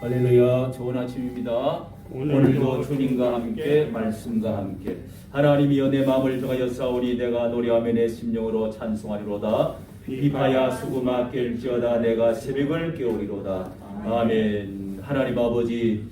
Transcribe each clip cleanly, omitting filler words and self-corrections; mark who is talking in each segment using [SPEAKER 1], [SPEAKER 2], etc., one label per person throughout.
[SPEAKER 1] 할렐루야. 좋은 아침입니다. 오늘도 주님과 함께 말씀과 함께 하나님이여 내 마음을 정하여 싸우니 내가 노래하며 내 심령으로 찬송하리로다. 비파야 수구마 깰지어다 내가 새벽을 깨우리로다. 아멘. 하나님 아버지,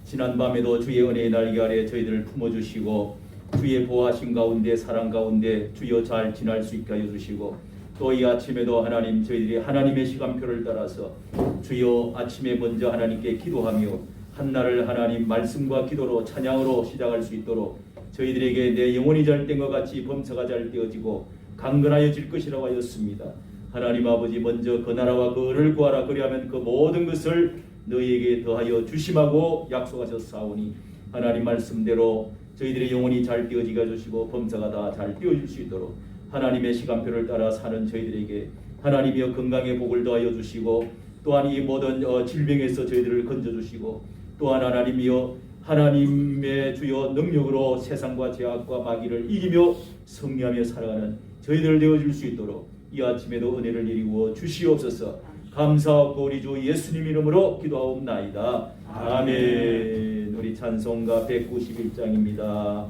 [SPEAKER 1] 지난밤에도 주의 은혜의 날개 아래 저희들을 품어주시고 주의 보호하심 가운데 사랑 가운데 주여 잘 지날 수 있게 하여 주시고 또 이 아침에도 하나님 저희들이 하나님의 시간표를 따라서 주여 아침에 먼저 하나님께 기도하며 한날을 하나님 말씀과 기도로 찬양으로 시작할 수 있도록 저희들에게 내 영혼이 잘된 것 같이 범사가 잘 되어지고 강건하여질 것이라고 하였습니다. 하나님 아버지, 먼저 그 나라와 그 의를 구하라. 그리하면 그 모든 것을 너희에게 더하여 주심하고 약속하셨사오니 하나님 말씀대로 저희들의 영혼이 잘 되어지게 해주시고 범사가 다 잘 되어질 수 있도록 하나님의 시간표를 따라 사는 저희들에게 하나님이여 건강의 복을 더하여 주시고 또한 이 모든 질병에서 저희들을 건져주시고 또한 하나님이여 하나님의 주여 능력으로 세상과 죄악과 마귀를 이기며 승리하며 살아가는 저희들 되어줄 수 있도록 이 아침에도 은혜를 내리고 주시옵소서. 감사하고 우리 주 예수님 이름으로 기도하옵나이다. 아멘. 우리 찬송가 191장입니다.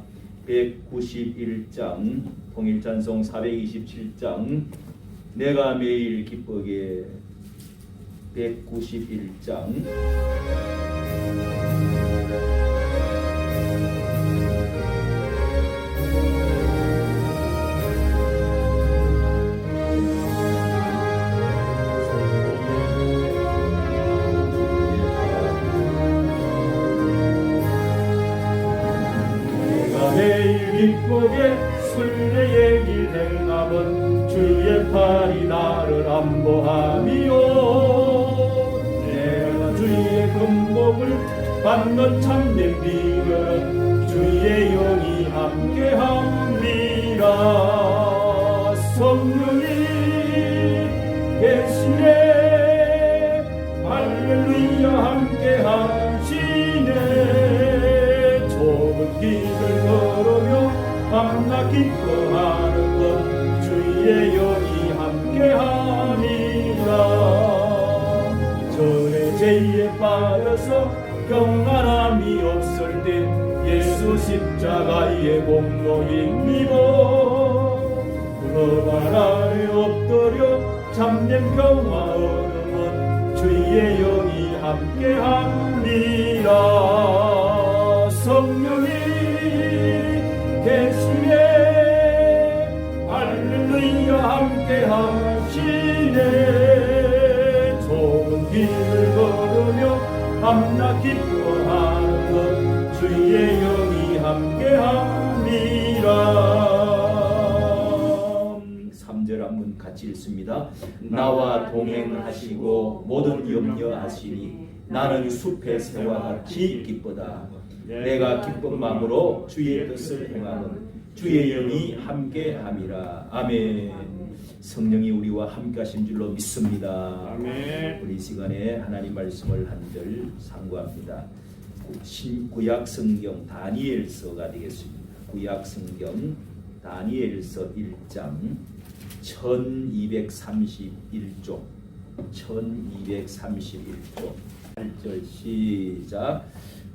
[SPEAKER 1] 191장 통일찬송 427장 내가 매일 기쁘게 191장
[SPEAKER 2] 기쁘게 순례의 길 행함은 주의 팔이 나를 안보함이요. 내가 주의 금복을 받는 참된 비결은 주의 영이 함께함이라. 성령이 계시네 할렐루야 함께하시네. 좁은 길을 걸으며 밤낮 기뻐하는 것 주의 영이 함께하니라. 전에 죄에 빠져서 평안함이 없을 때 예수 십자가의 공로 힘입어 그 발 아래 엎드려 참된 평화 얻음은 주의 영이 함께하니라. 성령이 계시네 할렐루야 함께하시네. 좁은 길을 걸으며 밤낮 기뻐하는 것 주의 영이 함께합니다.
[SPEAKER 1] 3절 한번 같이 읽습니다. 나와 동행하시고 모든 염려하시니 나는 숲의 새와 같이 기쁘다. 내가 기쁜 마음으로 주의 뜻을 행하는 주의 영이 함께함이라. 아멘. 성령이 우리와 함께하신 줄로 믿습니다.
[SPEAKER 2] 아멘.
[SPEAKER 1] 우리 시간에 하나님 말씀을 한절 상고합니다. 구약 성경 다니엘서가 되겠습니다. 구약 성경 다니엘서 1장 1231쪽 1231쪽 8절 시작.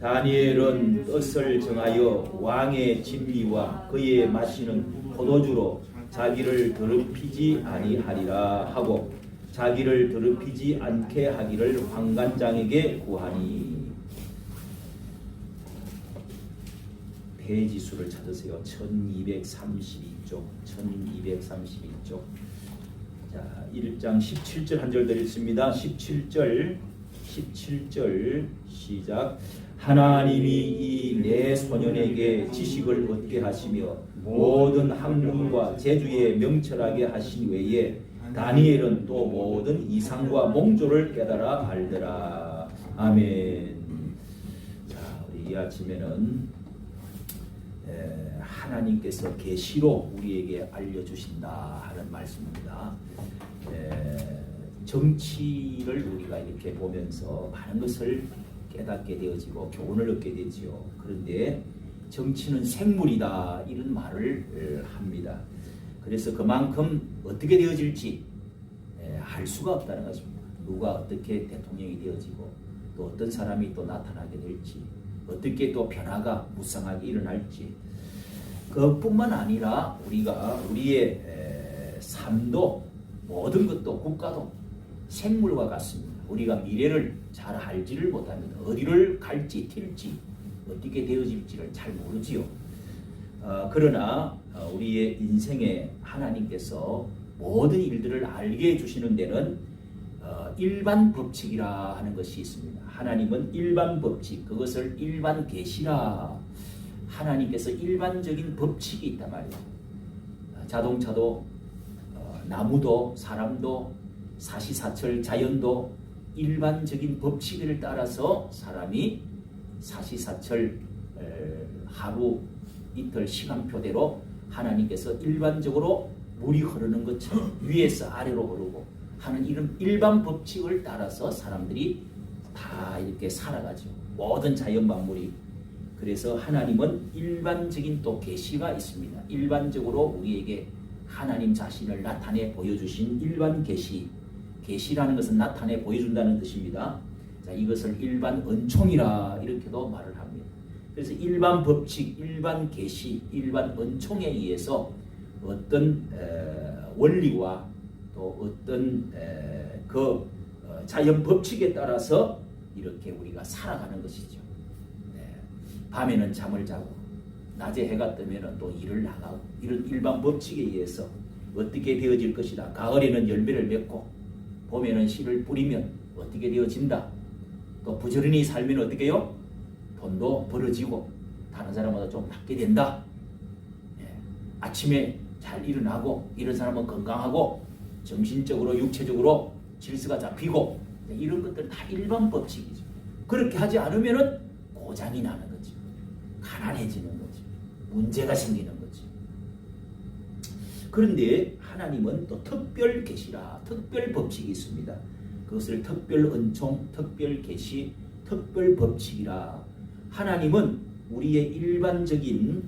[SPEAKER 1] 다니엘은 뜻을 정하여 왕의 진미와 그의 마시는 포도주로 자기를 더럽히지 아니하리라 하고 자기를 더럽히지 않게 하기를 환관장에게 구하니. 페이지 수를 찾으세요. 1232쪽 1232쪽. 자, 1장 17절 한 절 드리겠습니다. 17절 시작. 하나님이 이 내 소년에게 지식을 얻게 하시며 모든 학문과 재주에 명철하게 하신 외에 다니엘은 또 모든 이상과 몽조를 깨달아 알더라. 아멘. 자, 우리 이 아침에는 하나님께서 계시로 우리에게 알려주신다 하는 말씀입니다. 정치를 우리가 이렇게 보면서 많은 것을 깨닫게 되어지고 교훈을 얻게 되지요. 그런데 정치는 생물이다 이런 말을 합니다. 그래서 그만큼 어떻게 되어질지 알 수가 없다는 것입니다. 누가 어떻게 대통령이 되어지고
[SPEAKER 3] 또 어떤 사람이 또 나타나게 될지, 어떻게 또 변화가 무쌍하게 일어날지, 그뿐만 아니라 우리의 삶도 모든 것도 국가도 생물과 같습니다. 우리가 미래를 잘 알지를 못합니다. 어디를 갈지 튈지 어떻게 되어질지를 잘 모르지요. 그러나 우리의 인생에 하나님께서 모든 일들을 알게 해주시는 데는 일반 법칙이라 하는 것이 있습니다. 하나님은 일반 법칙, 그것을 일반 계시라. 하나님께서 일반적인 법칙이 있단 말이에요. 자동차도 나무도 사람도 사시사철 자연도 일반적인 법칙을 따라서 사람이 사시사철 하루 이틀 시간표대로 하나님께서 일반적으로 물이 흐르는 것처럼 위에서 아래로 흐르고 하는 이런 일반 법칙을 따라서 사람들이 다 이렇게 살아가죠. 모든 자연 만물이. 그래서 하나님은 일반적인 또 계시가 있습니다. 일반적으로 우리에게 하나님 자신을 나타내 보여주신 일반 계시. 계시라는 것은 나타내 보여준다는 뜻입니다. 자, 이것을 일반 은총이라 이렇게도 말을 합니다. 그래서 일반 법칙, 일반 계시, 일반 은총에 의해서 어떤 원리와 또 어떤 자연 법칙에 따라서 이렇게 우리가 살아가는 것이죠. 밤에는 잠을 자고 낮에 해가 뜨면 또 일을 나가고 이런 일반 법칙에 의해서 어떻게 되어질 것이다. 가을에는 열매를 맺고 봄에는 씨를 뿌리면 어떻게 되어진다. 또 부지런히 살면 어떻게 해요? 돈도 벌어지고 다른 사람보다 좀 낫게 된다. 아침에 잘 일어나고 이런 사람은 건강하고 정신적으로 육체적으로 질서가 잡히고 이런 것들 다 일반 법칙이죠. 그렇게 하지 않으면 고장이 나는 거지. 가난해지는 거지. 문제가 생기는 거지. 그런데 하나님은 또 특별 계시라, 특별 법칙이 있습니다. 그것을 특별 은총, 특별 계시, 특별 법칙이라. 하나님은 우리의 일반적인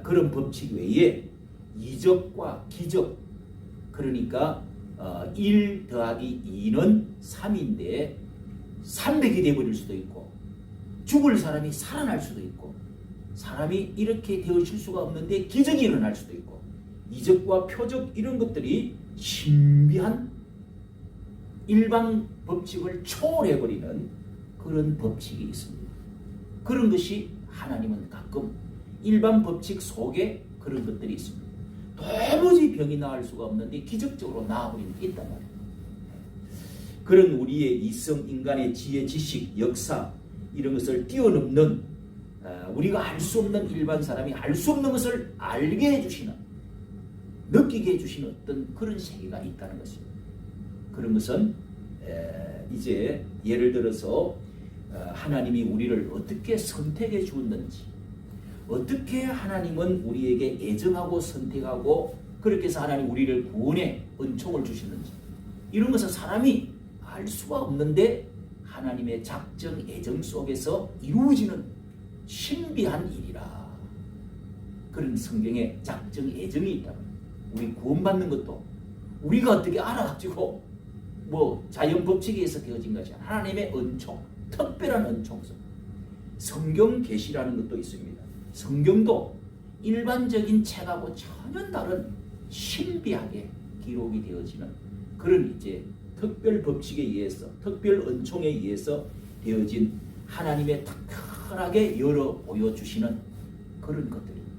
[SPEAKER 3] 그런 법칙 외에 이적과 기적, 그러니까 1 더하기 2는 3인데 300이 되어버릴 수도 있고 죽을 사람이 살아날 수도 있고 사람이 이렇게 되어질 수가 없는데 기적이 일어날 수도 있고 이적과 표적 이런 것들이 신비한 일반 법칙을 초월해버리는 그런 법칙이 있습니다. 그런 것이 하나님은 가끔 일반 법칙 속에 그런 것들이 있습니다. 도무지 병이 나을 수가 없는데 기적적으로 나아버리는 게 있단 말이에요. 그런 우리의 이성, 인간의 지혜, 지식, 역사 이런 것을 뛰어넘는 우리가 알 수 없는 일반 사람이 알 수 없는 것을 알게 해주시는, 느끼게 해주시는 어떤 그런 세계가 있다는 것입니다. 그런 것은 이제 예를 들어서 하나님이 우리를 어떻게 선택해 주었는지, 어떻게 하나님은 우리에게 애정하고 선택하고 그렇게 해서 하나님 우리를 구원의 은총을 주시는지 이런 것은 사람이 알 수가 없는데 하나님의 작정 애정 속에서 이루어지는 신비한 일이라. 그런 성경에 작정 애정이 있다면 우리 구원받는 것도 우리가 어떻게 알아가지고 자연 법칙에 의해서 되어진 것이 아니라 하나님의 은총, 특별한 은총성. 성경 계시라는 것도 있습니다. 성경도 일반적인 책하고 전혀 다른 신비하게 기록이 되어지는 그런 이제 특별 법칙에 의해서, 특별 은총에 의해서 되어진 하나님의 특별하게 열어 보여주시는 그런 것들입니다.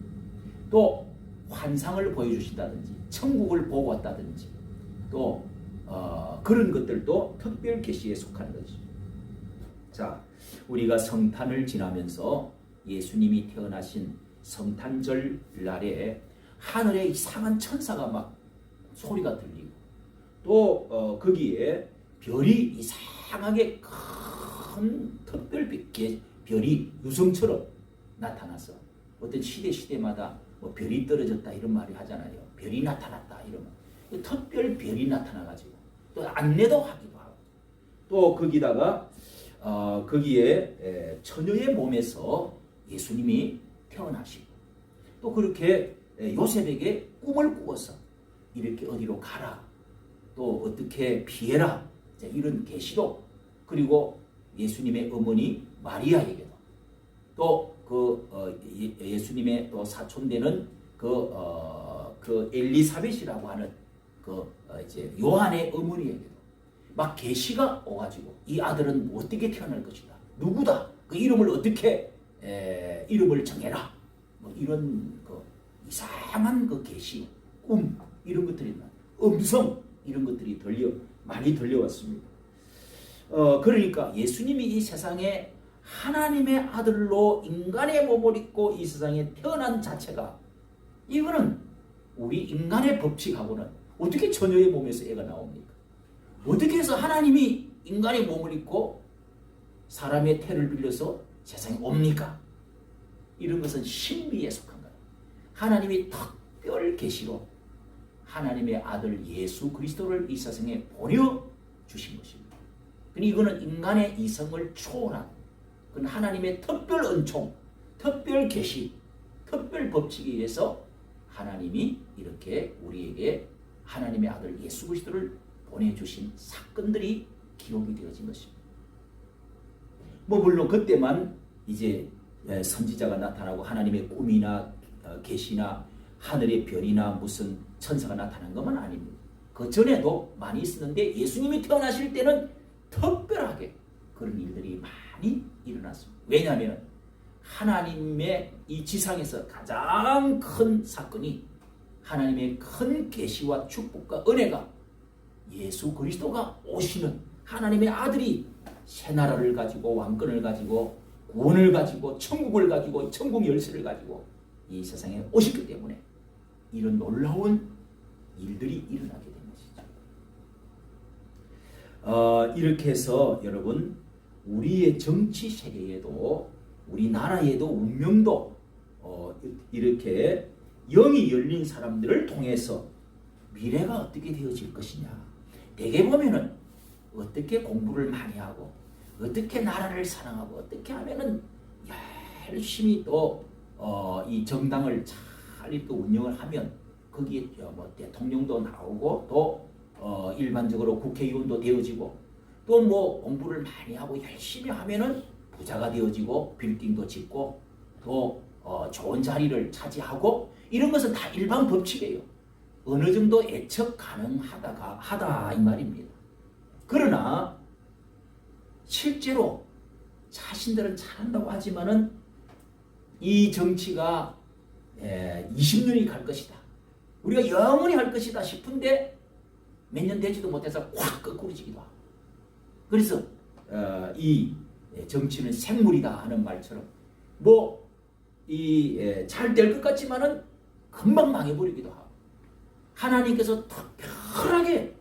[SPEAKER 3] 또 환상을 보여주신다든지 천국을 보고 왔다든지 또 그런 것들도 특별 계시에 속하는 것이죠. 자, 우리가 성탄을 지나면서 예수님이 태어나신 성탄절 날에 하늘에 이상한 천사가 막 소리가 들리고 또 거기에 별이 이상하게 큰 특별 별이 유성처럼 나타나서 어떤 시대마다 별이 떨어졌다 이런 말이 하잖아요. 별이 나타났다 이러면 특별 별이 나타나가지고 또 안내도 하기도 하고 또 거기다가 거기에 처녀의 몸에서 예수님이 태어나시고 또 그렇게 요셉에게 꿈을 꾸어서 이렇게 어디로 가라 또 어떻게 피해라 이런 계시도 그리고 예수님의 어머니 마리아에게도 또 예수님의 또 사촌되는 그 엘리사벳이라고 하는 이제 요한의 어머니에게도 막 계시가 오가지고 이 아들은 어떻게 태어날 것이다. 누구다. 그 이름을 어떻게 이름을 정해라. 뭐 이런 이상한 계시, 꿈 이런 것들이 음성 이런 것들이 많이 들려왔습니다. 그러니까 예수님이 이 세상에 하나님의 아들로 인간의 몸을 입고 이 세상에 태어난 자체가 이거는 우리 인간의 법칙하고는 어떻게 처녀의 몸에서 애가 나옵니까? 어떻게 해서 하나님이 인간의 몸을 입고 사람의 태를 빌려서 세상에 옵니까? 이런 것은 신비에 속한 거예요. 하나님이 특별 계시로 하나님의 아들 예수 그리스도를 이 세상에 보내주신 것입니다. 이거는 인간의 이성을 초월한 그건 하나님의 특별 은총, 특별 계시, 특별 법칙에 의해서 하나님이 이렇게 우리에게 하나님의 아들 예수 그리스도를 보내주신 사건들이 기록이 되어진 것입니다. 물론 그때만 이제 선지자가 나타나고 하나님의 꿈이나 계시나 하늘의 별이나 무슨 천사가 나타난 것만 아닙니다. 그 전에도 많이 있었는데 예수님이 태어나실 때는 특별하게 그런 일들이 많이 일어났습니다. 왜냐하면 하나님의 이 지상에서 가장 큰 사건이 하나님의 큰 계시와 축복과 은혜가 예수 그리스도가 오시는 하나님의 아들이 새 나라를 가지고 왕권을 가지고 구원을 가지고 천국을 가지고 천국 열쇠를 가지고 이 세상에 오셨기 때문에 이런 놀라운 일들이 일어나게 된 것이죠. 이렇게 해서 여러분 우리의 정치 세계에도 우리나라에도 운명도 이렇게 영이 열린 사람들을 통해서 미래가 어떻게 되어질 것이냐. 대개 보면은 어떻게 공부를 많이 하고 어떻게 나라를 사랑하고 어떻게 하면은 열심히 또 이 정당을 잘 또 운영을 하면 거기에 뭐 대통령도 나오고 또 일반적으로 국회의원도 되어지고 또 뭐 공부를 많이 하고 열심히 하면은 부자가 되어지고 빌딩도 짓고 또 좋은 자리를 차지하고 이런 것은 다 일반 법칙이에요. 어느 정도 예측 가능하다 이 말입니다. 그러나 실제로 자신들은 잘한다고 하지만은 이 정치가 20년이 갈 것이다. 우리가 영원히 할 것이다 싶은데 몇 년 되지도 못해서 확 거꾸로지기도 하고. 그래서 이 정치는 생물이다 하는 말처럼 뭐 잘 될 것 같지만은 금방 망해버리기도 하고 하나님께서 특별하게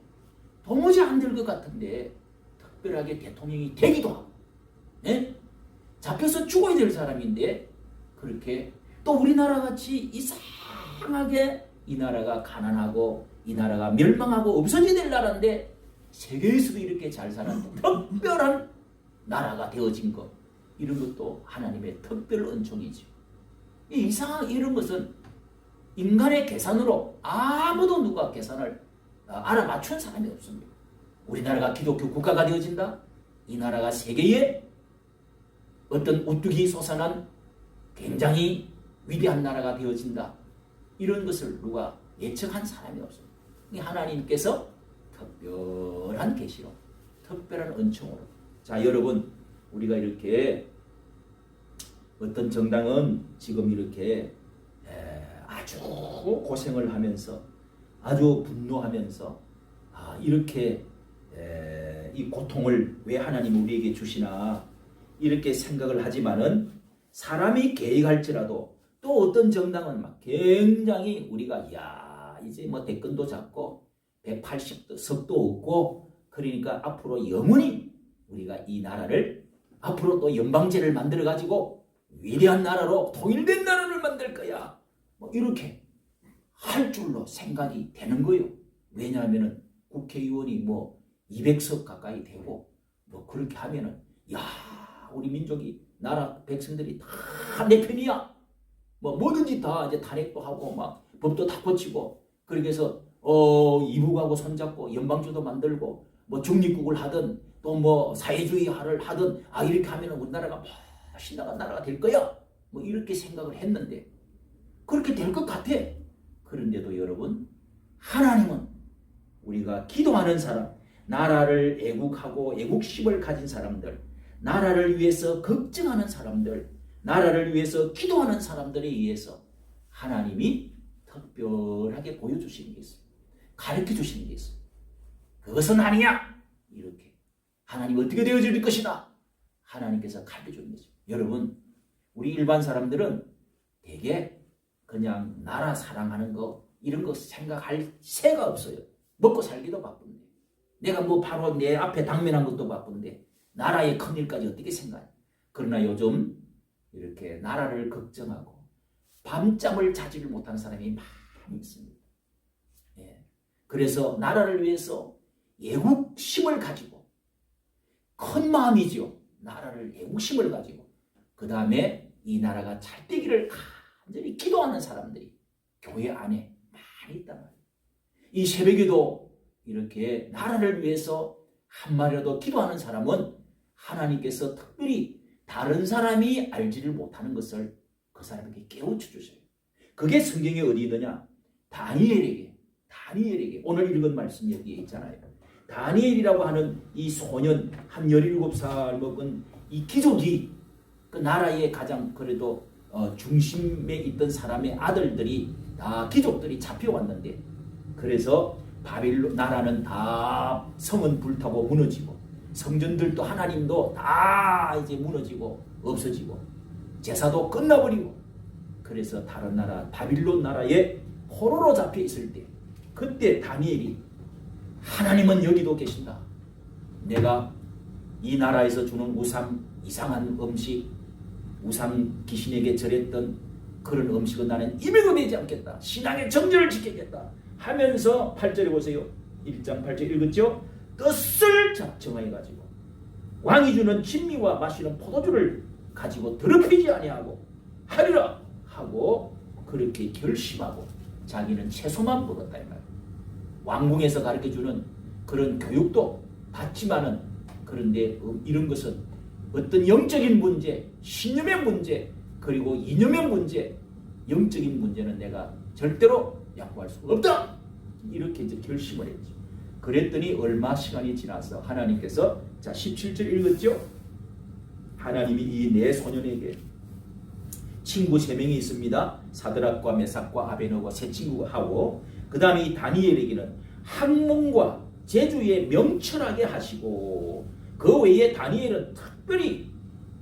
[SPEAKER 3] 도무지 안 될 것 같은데 특별하게 대통령이 되기도 하고 잡혀서 죽어야 될 사람인데 그렇게 또 우리나라 같이 이상하게 이 나라가 가난하고 이 나라가 멸망하고 없어져야 될 나라인데 세계에서도 이렇게 잘 사는 특별한 나라가 되어진 것 이런 것도 하나님의 특별 은총이죠. 이런 것은 인간의 계산으로 아무도 누가 계산을 알아맞춘 사람이 없습니다. 우리나라가 기독교 국가가 되어진다. 이 나라가 세계에 어떤 우뚝이 솟아난 굉장히 위대한 나라가 되어진다. 이런 것을 누가 예측한 사람이 없습니다. 하나님께서 특별한 계시로 특별한 은총으로 자 여러분 우리가 이렇게 어떤 정당은 지금 이렇게 아주 고생을 하면서 아주 분노하면서 이렇게 이 고통을 왜 하나님이 우리에게 주시나 이렇게 생각을 하지만은 사람이 계획할지라도 또 어떤 정당은 막 굉장히 우리가 이제 뭐 대권도 잡고 180석도 얻고 그러니까 앞으로 영원히 우리가 이 나라를 앞으로 또 연방제를 만들어 가지고 위대한 나라로 통일된 나라를 만들 거야. 뭐 이렇게 할 줄로 생각이 되는 거예요. 왜냐하면은 국회의원이 뭐 200석 가까이 되고 뭐 그렇게 하면은 우리 민족이 나라 백성들이 다 내 편이야. 뭐 뭐든지 다 이제 탄핵도 하고 막 법도 다 고치고 그렇게 해서 이북하고 손잡고 연방주도 만들고 뭐 중립국을 하든 또 뭐 사회주의화를 하든 이렇게 하면 우리나라가 신나간 나라가 될 거야. 뭐 이렇게 생각을 했는데 그렇게 될 것 같아. 그런데도 여러분, 하나님은 우리가 기도하는 사람, 나라를 애국하고 애국심을 가진 사람들, 나라를 위해서 걱정하는 사람들, 나라를 위해서 기도하는 사람들에 의해서 하나님이 특별하게 보여주시는 게 있어요. 가르쳐주시는 게 있어요. 그것은 아니냐? 이렇게. 하나님 어떻게 되어질 것이다? 하나님께서 가르쳐주는 거죠. 여러분, 우리 일반 사람들은 되게 그냥 나라 사랑하는 거 이런 거 생각할 새가 없어요. 먹고 살기도 바쁜데, 내가 뭐 바로 내 앞에 당면한 것도 바쁜데 나라의 큰일까지 어떻게 생각해? 그러나 요즘 이렇게 나라를 걱정하고 밤잠을 자지를 못하는 사람이 많이 있습니다. 예. 그래서 나라를 위해서 애국심을 가지고, 큰 마음이죠. 나라를 애국심을 가지고 그 다음에 이 나라가 잘 되기를 간절히 기도하는 사람들이 교회 안에 많이 있단 말이에요. 이 새벽에도 이렇게 나라를 위해서 한마디라도 기도하는 사람은 하나님께서 특별히 다른 사람이 알지를 못하는 것을 그 사람에게 깨우쳐 주셔요. 그게 성경에 어디 있느냐? 다니엘에게 오늘 읽은 말씀 여기에 있잖아요. 다니엘이라고 하는 이 소년, 한 17살 먹은 이 귀족이 그 나라의 가장 그래도 중심에 있던 사람의 아들들이 다 귀족들이 잡혀왔는데, 그래서 바빌론 나라는 다 성은 불타고 무너지고 성전들도 하나님도 다 이제 무너지고 없어지고 제사도 끝나버리고, 그래서 다른 나라 바빌론 나라에 포로로 잡혀 있을 때, 그때 다니엘이 하나님은 여기도 계신다. 내가 이 나라에서 주는 이상한 음식, 우상 귀신에게 절했던 그런 음식은 나는 입에도 대지 않겠다. 신앙의 정절을 지키겠다 하면서 8절에 보세요. 1장 8절 읽었죠? 뜻을 정해가지고 왕이 주는 진미와 마시는 포도주를 가지고 더럽히지 아니하고 하리라 하고 그렇게 결심하고 자기는 채소만 먹었다 이 말이에요. 왕궁에서 가르쳐주는 그런 교육도 받지만은, 그런데 이런 것은 어떤 영적인 문제, 신념의 문제, 그리고 이념의 문제, 영적인 문제는 내가 절대로 양보할 수 없다. 이렇게 이제 결심을 했죠. 그랬더니 얼마 시간이 지나서 하나님께서, 자 17절 읽었죠? 하나님이 이 네 소년에게 친구 3명이 있습니다. 사드락과 메삭과 아베노가 세 친구하고, 그 다음에 이 다니엘에게는 학문과 재주에 명철하게 하시고, 그 외에 다니엘은 특별히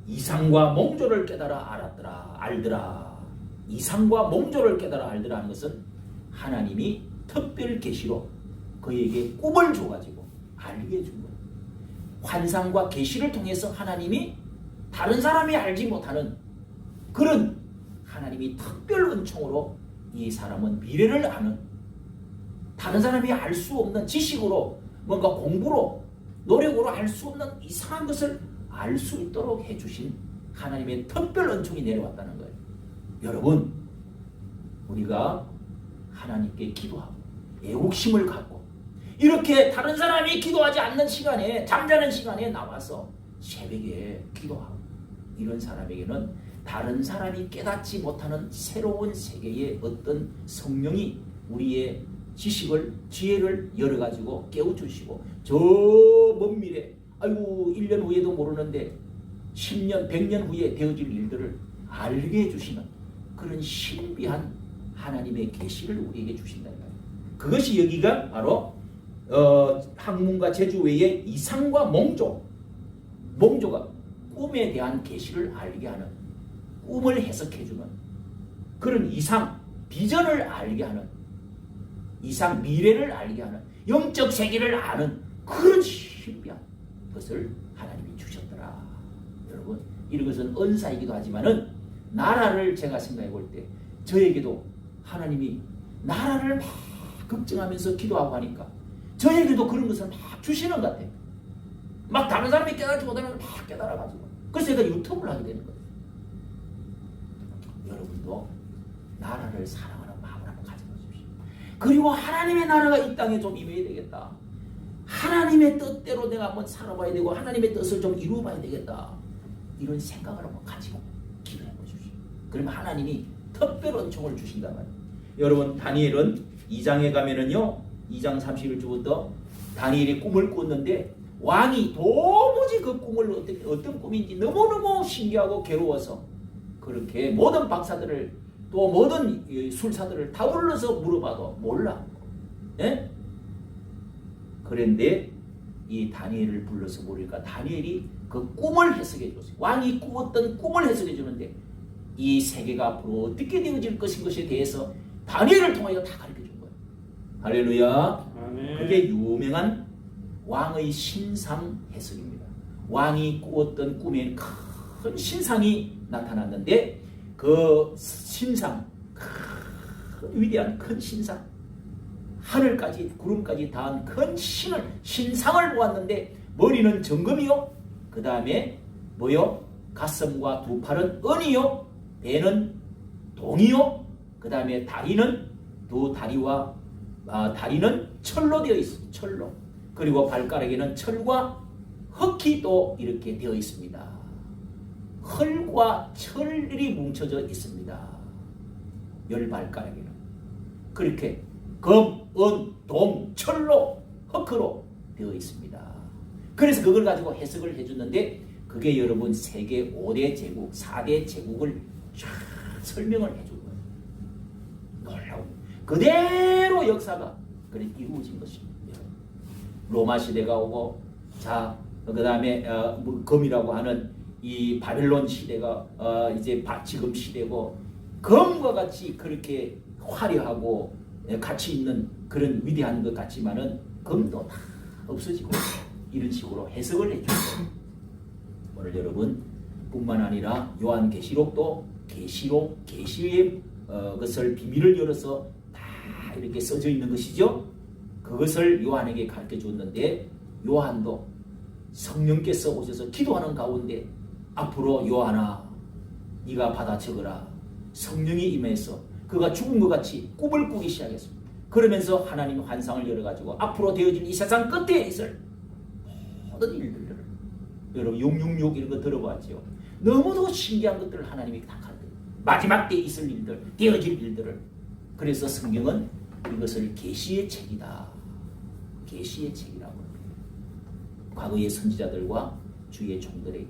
[SPEAKER 3] 이상과 몽조를 깨달아 알더라. 이상과 몽조를 깨달아 알더라 하는 것은 하나님이 특별 계시로 그에게 꿈을 줘가지고 알게 해준 거예요. 환상과 계시를 통해서 하나님이 다른 사람이 알지 못하는 그런 하나님이 특별 은총으로 이 사람은 미래를 아는, 다른 사람이 알 수 없는 지식으로, 뭔가 공부로, 노력으로 알 수 없는 이상한 것을 알 수 있도록 해주신 하나님의 특별 은총이 내려왔다는 거예요. 여러분, 우리가 하나님께 기도하고 애국심을 갖고 이렇게 다른 사람이 기도하지 않는 시간에, 잠자는 시간에 나와서 새벽에 기도하고, 이런 사람에게는 다른 사람이 깨닫지 못하는 새로운 세계의 어떤 성령이 우리의 지식을, 지혜를 열어가지고 깨우쳐주시고, 저 먼 미래, 아이고 1년 후에도 모르는데 10년, 100년 후에 되어질 일들을 알게 해주시는 그런 신비한 하나님의 계시를 우리에게 주신다는 거예요. 그것이 여기가 바로 학문과 재주 외에 이상과 몽조가 꿈에 대한 계시를 알게 하는, 꿈을 해석해주는 그런 이상, 비전을 알게 하는, 이상 미래를 알게 하는, 영적 세계를 아는 그런 신비한 것을 하나님이 주셨더라. 여러분, 이런 것은 은사이기도 하지만은, 나라를 제가 생각해 볼 때 저에게도 하나님이 나라를 막 걱정하면서 기도하고 하니까 저에게도 그런 것을 막 주시는 것 같아요. 막 다른 사람이 깨닫지 못하는 걸 막 깨달아가지고, 그래서 제가 유튜브를 하게 되는 거예요. 여러분도 나라를 사랑하는 마음을 한번 가져보십시오. 그리고 하나님의 나라가 이 땅에 좀 임해야 되겠다. 하나님의 뜻대로 내가 한번 살아봐야 되고 하나님의 뜻을 좀 이루어봐야 되겠다. 이런 생각을 한번 가지고 기도해 보십시오. 그러면 하나님이 특별 은총을 주신단 말이에요. 여러분 다니엘은 2장에 가면은요 2장 31절부터 다니엘이 꿈을 꿨는데 왕이 도무지 그 꿈을 어떤 꿈인지 너무너무 신기하고 괴로워서 그렇게 모든 박사들을 또 모든 술사들을 다 불러서 물어봐도 몰라. 예? 그런데 이 다니엘을 불러서 모르니까 다니엘이 그 꿈을 해석해 줬어요. 왕이 꾸었던 꿈을 해석해 주는데 이 세계가 앞으로 어떻게 되어질 것에 대해서 다니엘을 통하여 다 가르쳐 준 거예요. 할렐루야.
[SPEAKER 2] 아멘.
[SPEAKER 3] 그게 유명한 왕의 신상 해석입니다. 왕이 꾸었던 꿈에 큰 신상이 나타났는데 그 신상, 위대한 큰 신상, 하늘까지 구름까지 닿은 큰 신상을 보았는데 머리는 정금이요, 그 다음에 뭐요? 가슴과 두 팔은 은이요, 배는 동이요, 그 다음에 다리는 두 다리와 다리는 철로 되어 있습니다. 철로. 그리고 발가락에는 철과 흙이 또 이렇게 되어 있습니다. 흙과 철이 뭉쳐져 있습니다. 열 발가락에는 그렇게 금, 은, 동, 철로, 흙으로 되어 있습니다. 그래서 그걸 가지고 해석을 해줬는데 그게 여러분 세계 5대 제국, 4대 제국을 쫙 설명을 해준 거예요. 놀라운 그대로 역사가 그래 이루어진 것입니다. 로마 시대가 오고 자 그 다음에 금이라고 하는 이 바벨론 시대가 이제 지금 시대고 금과 같이 그렇게 화려하고 가치 있는 그런 위대한 것 같지만은 금도 다 없어지고 이런 식으로 해석을 해주고 오늘 여러분 뿐만 아니라 요한계시록도 계시의 것을 비밀을 열어서 다 이렇게 써져 있는 것이죠. 그것을 요한에게 가르쳐 줬는데 요한도 성령께서 오셔서 기도하는 가운데 앞으로 요한아 네가 받아 적어라. 성령이 임해서 그가 죽은 것 같이 꿈을 꾸기 시작했습니다. 그러면서 하나님 환상을 열어가지고 앞으로 되어질 이 세상 끝에 있을 모든 일들을 여러분 666 이런 거 들어봤죠. 너무도 신기한 것들을 하나님이 다 가르쳐요. 마지막 때에 있을 일들, 되어질 일들을. 그래서 성경은 이것을 계시의 책이다. 계시의 책이라고 합니다. 과거의 선지자들과 주의 종들에게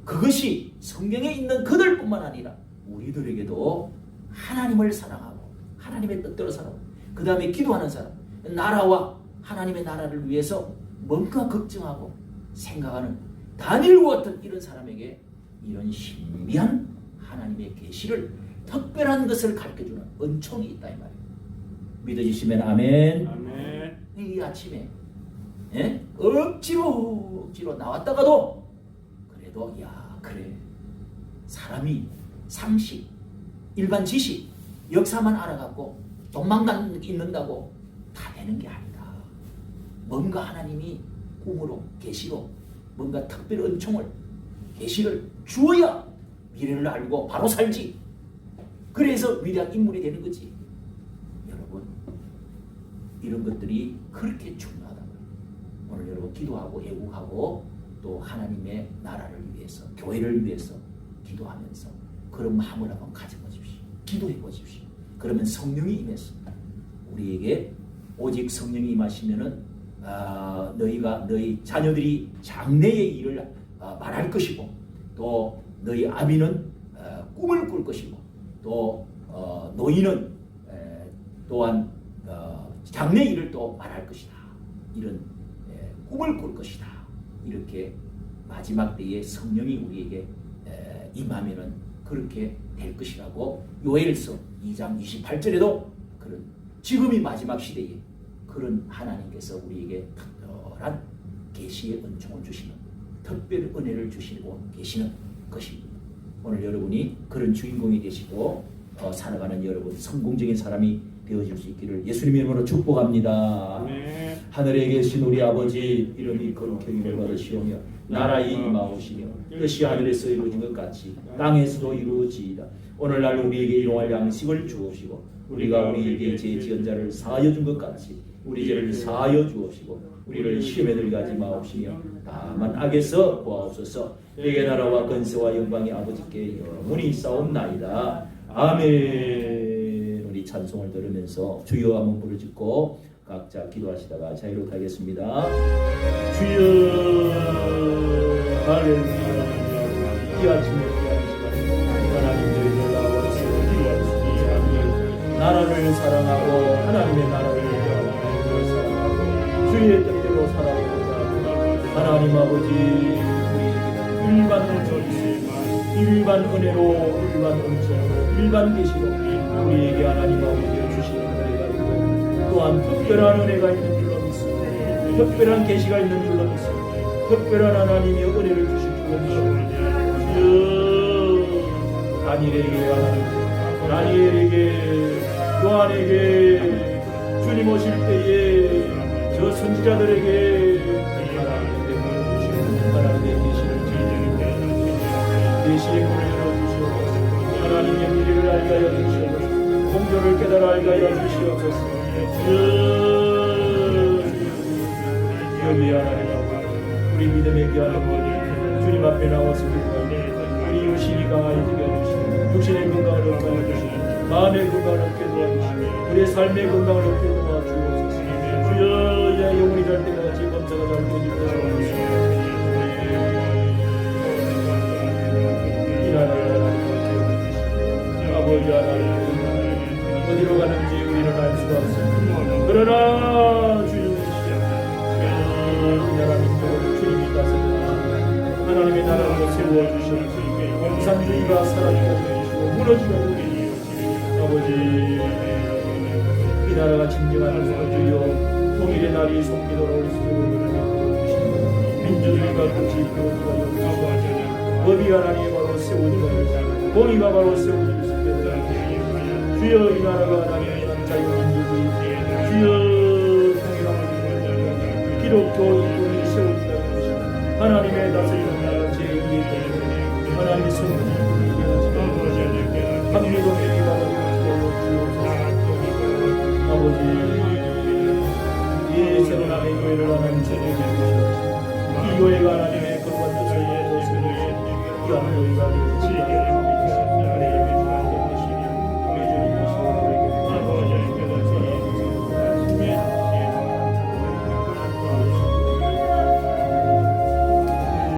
[SPEAKER 3] 그것이 성경에 있는 그들뿐만 아니라 우리들에게도 하나님을 사랑하고 하나님의 뜻대로 살아가고 그 다음에 기도하는 사람, 나라와 하나님의 나라를 위해서 뭔가 걱정하고 생각하는 다니엘과 같은 이런 사람에게 이런 신비한 하나님의 계시를 특별한 것을 가르쳐주는 은총이 있다 이 말이에요. 믿어주시면 아멘.
[SPEAKER 2] 아멘.
[SPEAKER 3] 이 아침에 억지로 나왔다가도 그래도 야 그래 사람이 상식, 일반 지식, 역사만 알아갖고 돈만 있는다고 다 되는 게 아니다. 뭔가 하나님이 꿈으로 계시로 뭔가 특별 은총을 계시를 주어야 미래를 알고 바로 살지. 그래서 위대한 인물이 되는 거지. 여러분 이런 것들이 그렇게 중요하다. 오늘 여러분 기도하고 애국하고 또 하나님의 나라를 위해서 교회를 위해서 기도하면서 그런 마음을 한번 가져보십시오. 기도해 보십시오. 그러면 성령이 임해서 우리에게 오직 성령이 임하시면은 너희 자녀들이 장래의 일을 말할 것이고 또 너희 아비는 꿈을 꿀 것이고 또 노인은 또한 장래 일을 또 말할 것이다. 이런 꿈을 꿀 것이다. 이렇게 마지막 때에 성령이 우리에게 임하면은 그렇게 될 것이라고 요엘서 2장 28절에도 그런 지금이 마지막 시대에 그런 하나님께서 우리에게 특별한 계시의 은총을 주시는 특별 은혜를 주시고 계시는 것입니다. 오늘 여러분이 그런 주인공이 되시고 살아가는 여러분 성공적인 사람이 되어질 수 있기를 예수님의 이름으로 축복합니다.
[SPEAKER 2] 네.
[SPEAKER 3] 하늘에 계신 우리 아버지 이름이 거룩히 받으시오며 나라의 임하오시며 뜻이 하늘에서 이루어진 것 같이 땅에서도 이루어지이다. 오늘날 우리에게 일용할 양식을 주옵시고 우리가 우리에게 죄 지은 자를 사하여 준 것 같이 우리 죄를 사하여 주옵시고 우리를 시험에 들게 하지 마옵시며 다만 악에서 구하옵소서. 내게 나라와 건세와 영광이 아버지께 영원히 있사옵나이다. 아멘. 우리 찬송을 들으면서 주여 한번 부르짖고 각자 기도하시다가 자유롭게 하겠습니다.
[SPEAKER 2] 주여 할렐루야.
[SPEAKER 3] 이 아침에 귀한 시간 하나님 저희들 나와서 나라를 사랑하고 하나님의 나라를 사랑하고 주의 뜻대로 살아가고자 하나님 아버지 우리 일반 은총이 일반 은혜로 일반 은총으로 일반 계시로 우리에게 하나님 아버지 주시는 은혜가 있고 또한 특별한 은혜가 있는 줄로 믿습니다. 특별한 계시가 있는 줄로 믿습니다. 특별한 하나님의 은혜를 주실 줄로 믿습니다. 다니엘에게 하나님 다니엘에게 요한에게 주님 오실 때에 저 선지자들에게 하나님의 계시를 계시의 문을 열어주시옵소서. 하나님의 미래를 알게 하여 주시옵소서. 공조를 깨달아 알게 하여 주시옵소서. 여기 하나님 우리 믿음의 귀한 주님 앞에 나와서 기도하며 우리 육신이 강하여지게 해주시고 육신의 건강을 얻게 해주시고 마음의 건강을 얻게 도와주시고 우리의 삶의 건강을 얻게 도와주옵소서. 주여 야 영혼이 잘 때가 같이 검사가 잘 되어주옵소서. 이 나라를 하나님 아버지 하나님 어디로 가는지 우리는 알 수가 없습니다. 그러나 주님 이 나라 민족을 주님이 다스리시고 하나님의 나라를 세워주시옵소서. 공산주의가 사라지게 해주시고 무너지게 해주시고 아버지 이 나라가 진정한 주여 통일의 날이 속기도록 올 수 있도록 해주시고 민주주의가 같이 이끌어지고 법이 하나님 바로 세워지고 공의가 바로 세워질 수 있게 해주시고 주여 이 나라가 하나님의 자유민주주의 주여 통일하고 기독교 이권이 세워지게 해주시고 하나님의 다스리는 나라 제2의 하나님의 성품을 합리공평이 아버지 이 새로 남의 교회를 하나님 제대로 해주시옵소서. 이 교회가 하나님